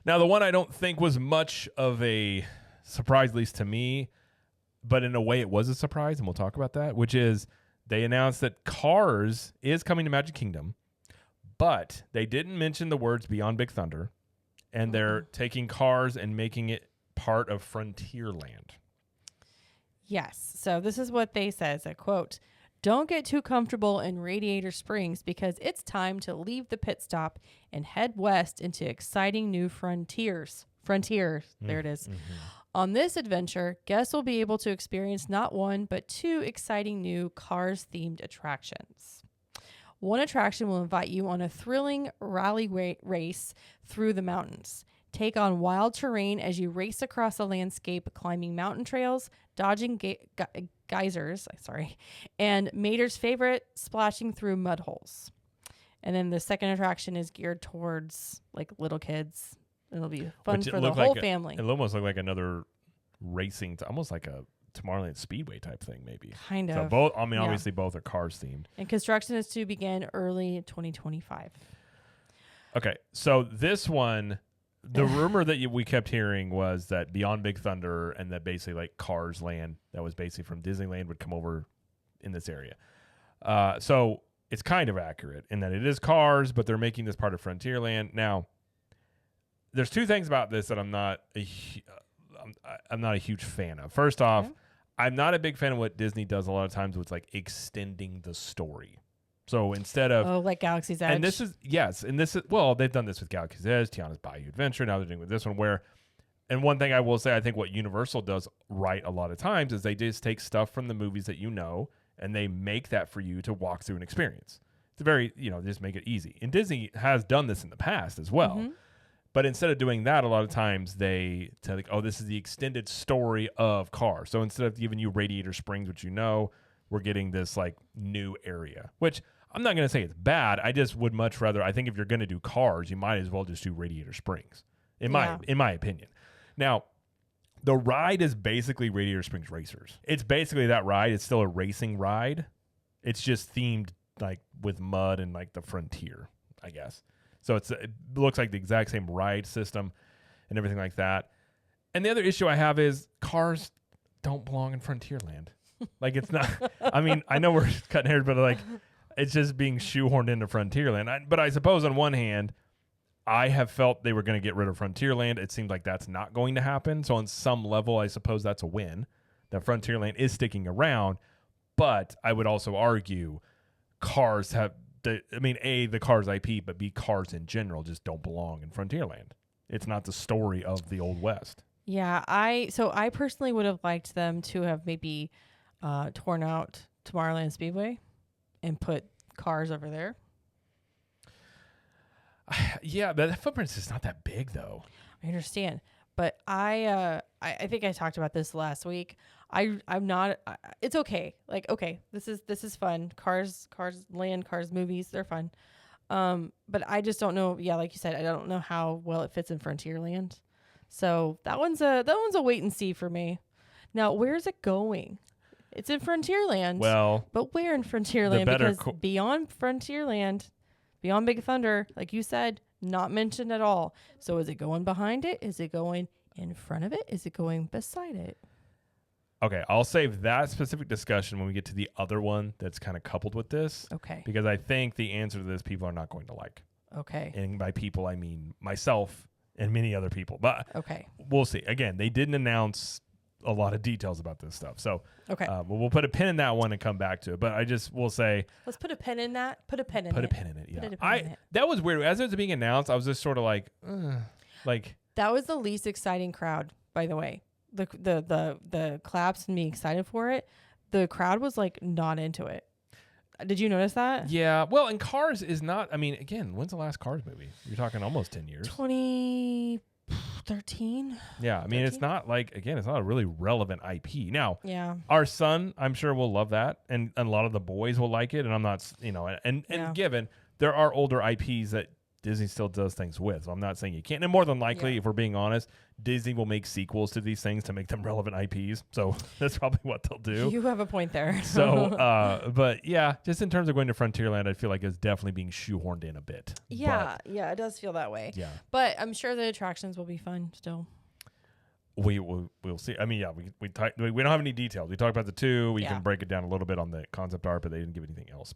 Now, the one I don't think was much of a surprise, at least to me, but in a way it was a surprise, and we'll talk about that, which is they announced that Cars is coming to Magic Kingdom, but they didn't mention the words Beyond Big Thunder, and they're taking Cars and making it part of Frontierland. Yes. So this is what they says, I quote, "Don't get too comfortable in Radiator Springs because it's time to leave the pit stop and head west into exciting new frontiers. There it is. Mm-hmm. On this adventure, guests will be able to experience not one, but 2 exciting new Cars-themed attractions. One attraction will invite you on a thrilling rally race through the mountains. Take on wild terrain as you race across the landscape, climbing mountain trails, dodging geysers, and Mater's favorite, splashing through mud holes. And then the second attraction is geared towards like little kids. It'll be fun for the whole family. It almost looked like another racing, almost like a Tomorrowland Speedway type thing, maybe. Kind of. So both, obviously both are Cars themed. And construction is to begin early 2025. Okay, so this one, the rumor that we kept hearing was that Beyond Big Thunder and that basically like Cars Land, that was basically from Disneyland, would come over in this area. So it's kind of accurate in that it is Cars, but they're making this part of Frontierland. Now, there's 2 things about this that I'm not a huge fan of. First off, I'm not a big fan of what Disney does a lot of times with like extending the story. So instead of like Galaxy's Edge. And this is they've done this with Galaxy's Edge, Tiana's Bayou Adventure. Now they're doing with this one and one thing I will say, I think what Universal does right a lot of times is they just take stuff from the movies that and they make that for you to walk through an experience. It's very, just make it easy. And Disney has done this in the past as well. Mm-hmm. But instead of doing that, a lot of times they say, like, oh, this is the extended story of Cars. So instead of giving you Radiator Springs, which we're getting this like new area, which I'm not going to say it's bad. I just would much rather, I think if you're going to do Cars, you might as well just do Radiator Springs, in my opinion. Now, the ride is basically Radiator Springs Racers. It's basically that ride. It's still a racing ride. It's just themed like with mud and like the frontier, I guess. So it looks like the exact same ride system and everything like that. And the other issue I have is Cars don't belong in Frontierland. Like it's not, I mean, I know we're cutting hairs, but like it's just being shoehorned into Frontierland. But I suppose on one hand, I have felt they were going to get rid of Frontierland. It seems like that's not going to happen. So on some level, I suppose that's a win. That Frontierland is sticking around. But I would also argue Cars have, the Cars IP, but B, Cars in general just don't belong in Frontierland. It's not the story of the Old West. Yeah, I personally would have liked them to have maybe torn out Tomorrowland Speedway and put Cars over there. Yeah, but that footprint is not that big, though. I understand, but I think I talked about this last week. I'm not. It's okay. Like, okay, this is fun. Cars Land, Cars movies, they're fun. But I just don't know. Yeah, like you said, I don't know how well it fits in Frontierland. So that one's a wait and see for me. Now, where's it going? It's in Frontierland. Well, but where in Frontierland? Because beyond Frontierland, Beyond Big Thunder, like you said, not mentioned at all. So is it going behind it? Is it going in front of it? Is it going beside it? Okay, I'll save that specific discussion when we get to the other one that's kind of coupled with this. Okay. Because I think the answer to this people are not going to like. Okay. And by people, I mean myself and many other people. But okay, we'll see. Again, they didn't announce a lot of details about this stuff. So okay, we'll put a pin in that one and come back to it. But I just will say, let's put a pin in that. Put a pin in it. Put a pin in it. Yeah. That was weird. As it was being announced, I was just sort of like that was the least exciting crowd, by the way. The claps and being excited for it. The crowd was like not into it. Did you notice that? Yeah. Well, and Cars is not. I mean, again, when's the last Cars movie? You're talking almost 10 years. 2013. Yeah. I mean, 13? it's not like, again, it's not a really relevant IP. Now, yeah, our son, I'm sure, will love that, and a lot of the boys will like it. And I'm not, and given there are older IPs that Disney still does things with. So I'm not saying you can't. And more than likely, Yeah. if we're being honest, Disney will make sequels to these things to make them relevant IPs. So that's probably what they'll do. You have a point there. So, but yeah, just in terms of going to Frontierland, I feel like it's definitely being shoehorned in a bit. Yeah, it does feel that way. But, yeah. But I'm sure the attractions will be fun still. We'll see. I mean, yeah, we don't have any details. We talked about the two. We Yeah. can break it down a little bit on the concept art, but they didn't give anything else.